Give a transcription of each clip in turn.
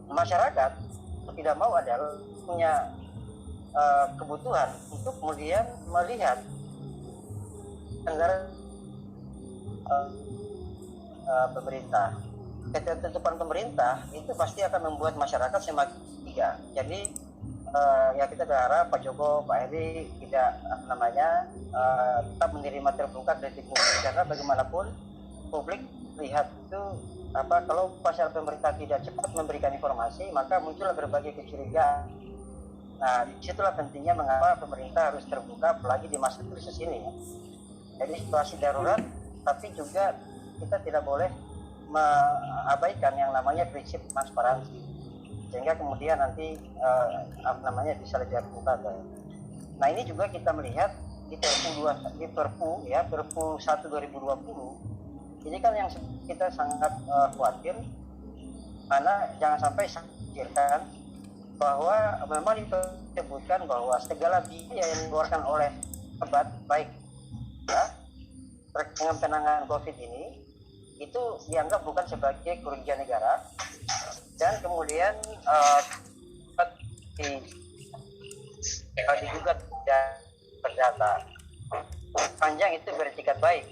masyarakat tidak mau adalah punya kebutuhan untuk kemudian melihat anggaran pemerintah. Ketertutupan pemerintah itu pasti akan membuat masyarakat semakin tiga. Jadi ya kita berharap Pak Joko, Pak Heri tidak tetap menerima terbuka kritik publik, karena bagaimanapun publik lihat itu kalau pasal pemerintah tidak cepat memberikan informasi, maka muncul berbagai kecurigaan. Nah, disitulah pentingnya mengapa pemerintah harus terbuka, apalagi di masa krisis ini. Jadi situasi darurat, tapi juga kita tidak boleh mengabaikan yang namanya prinsip transparansi, sehingga kemudian nanti bisa lebih terbuka. Nah, ini juga kita melihat di Perpu 1/2020 ini kan yang kita sangat khawatir, karena jangan sampai pikirkan bahwa memang disebutkan bahwa segala biaya yang dikeluarkan oleh obat baik dengan penanganan COVID ini itu dianggap bukan sebagai kerugian negara, dan kemudian digugat dan perdata panjang itu beretikat baik.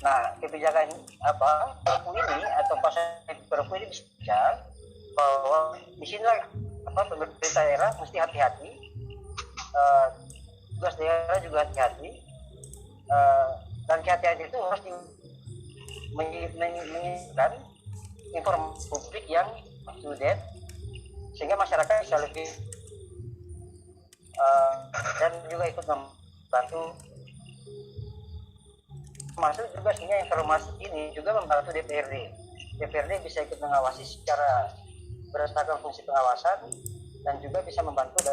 Nah, kebijakan Perpu ini atau pasal Perpu ini bisa bahwa di sinilah pemerintah daerah mesti hati-hati, tugas daerah juga hati-hati, dan kehati-hatian itu harus menyiapkan informasi publik yang up to date, sehingga masyarakat bisa lebih dan juga ikut membantu. Masuk juga sehingga informasi ini juga membantu DPRD bisa ikut mengawasi secara berdasarkan fungsi pengawasan, dan juga bisa membantu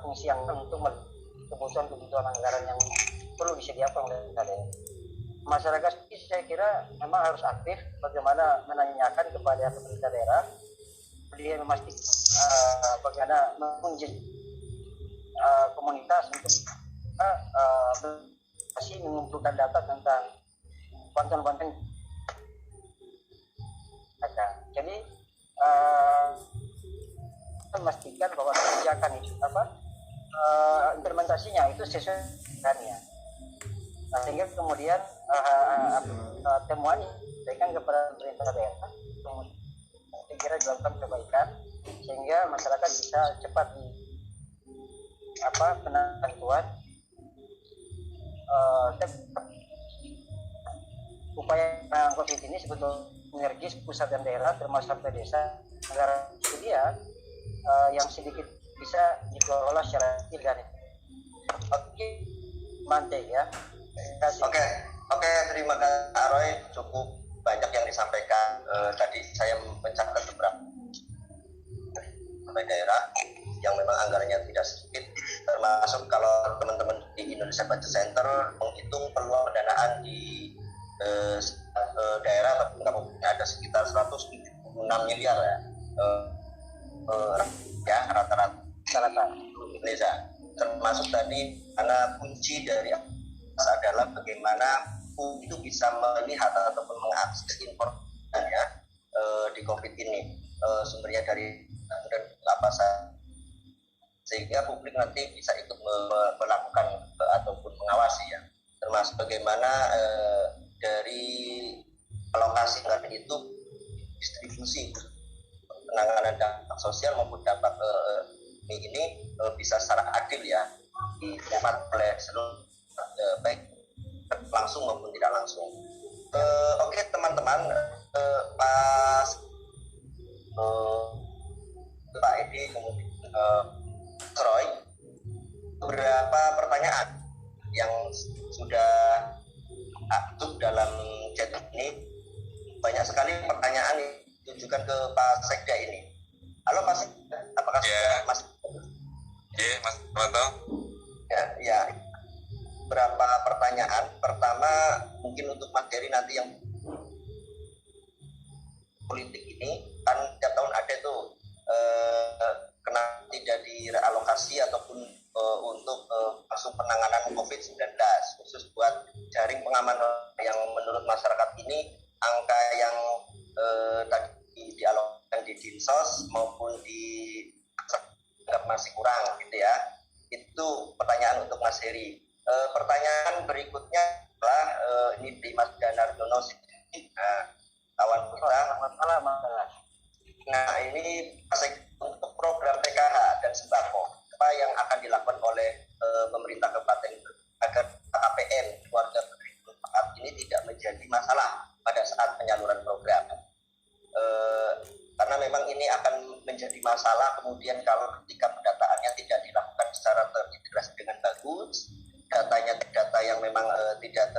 fungsi yang untuk kebutuhan anggaran yang perlu disediakan oleh daerah. Masyarakat saya kira memang harus aktif bagaimana menanyakan kepada pemerintah daerah, dia memastikan bagaimana mengunjungi komunitas untuk mengumpulkan data tentang bantuan-bantuan. Jadi memastikan bahwa kebijakan itu implementasinya itu sesuai dengannya. Nah, sehingga kemudian temuan diberikan kepada pemerintah daerah, kemudian segera dilakukan perbaikan sehingga masyarakat bisa cepat bantuan. Upaya penanganan COVID ini sebetulnya sinergis pusat dan daerah termasuk sampai desa, agar dia yang sedikit bisa dikelola secara dan mantai ya. Oke, terima kasih Aroy, cukup banyak yang disampaikan. Tadi saya mencatat beberapa daerah yang memang anggarannya tidak sedikit, termasuk kalau teman-teman di Indonesia Budget Center menghitung peluang pendanaan di daerah atau kabupaten ada sekitar 176 miliar ya rata-rata Indonesia. Termasuk tadi karena kunci dari adalah bagaimana itu bisa melihat ataupun mengakses informasi di COVID ini, sumbernya dari dan apa saja, sehingga publik nanti bisa ikut melakukan ataupun mengawasi ya, termasuk bagaimana dari alokasi anggaran itu distribusi penanganan dampak sosial maupun dampak ini bisa secara adil ya didapat oleh seluruh baik langsung maupun tidak langsung. Oke teman-teman, Pak Edi kemudian Troy, beberapa pertanyaan yang sudah aktif dalam chat ini, banyak sekali pertanyaan yang ditujukan ke Pak Sekda ini. Halo Pak Sekda, apakah sudah Mas? Mas Manto. Ya. Berapa pertanyaan. Pertama mungkin untuk Mas Heri nanti yang politik ini kan tiap tahun ada tuh kenapa tidak direalokasi ataupun untuk langsung penanganan COVID-19 khusus buat jaring pengamanan yang menurut masyarakat ini angka yang tadi dialokasikan di di Dinsos maupun di masih kurang gitu ya. Itu pertanyaan untuk Mas Heri. Pertanyaan berikutnya adalah ini di Mas Danardono. Nah, kawan kita. Selamat malam, Mas. Nah, ini untuk program PKH dan sembako, apa yang akan dilakukan oleh pemerintah kabupaten agar KPM keluarga penerima manfaat ini tidak menjadi masalah pada saat penyaluran program. Karena memang ini akan menjadi masalah kemudian kalau ketika pendataannya tidak dilakukan secara terintegrasi dengan bagus, data yang memang tidak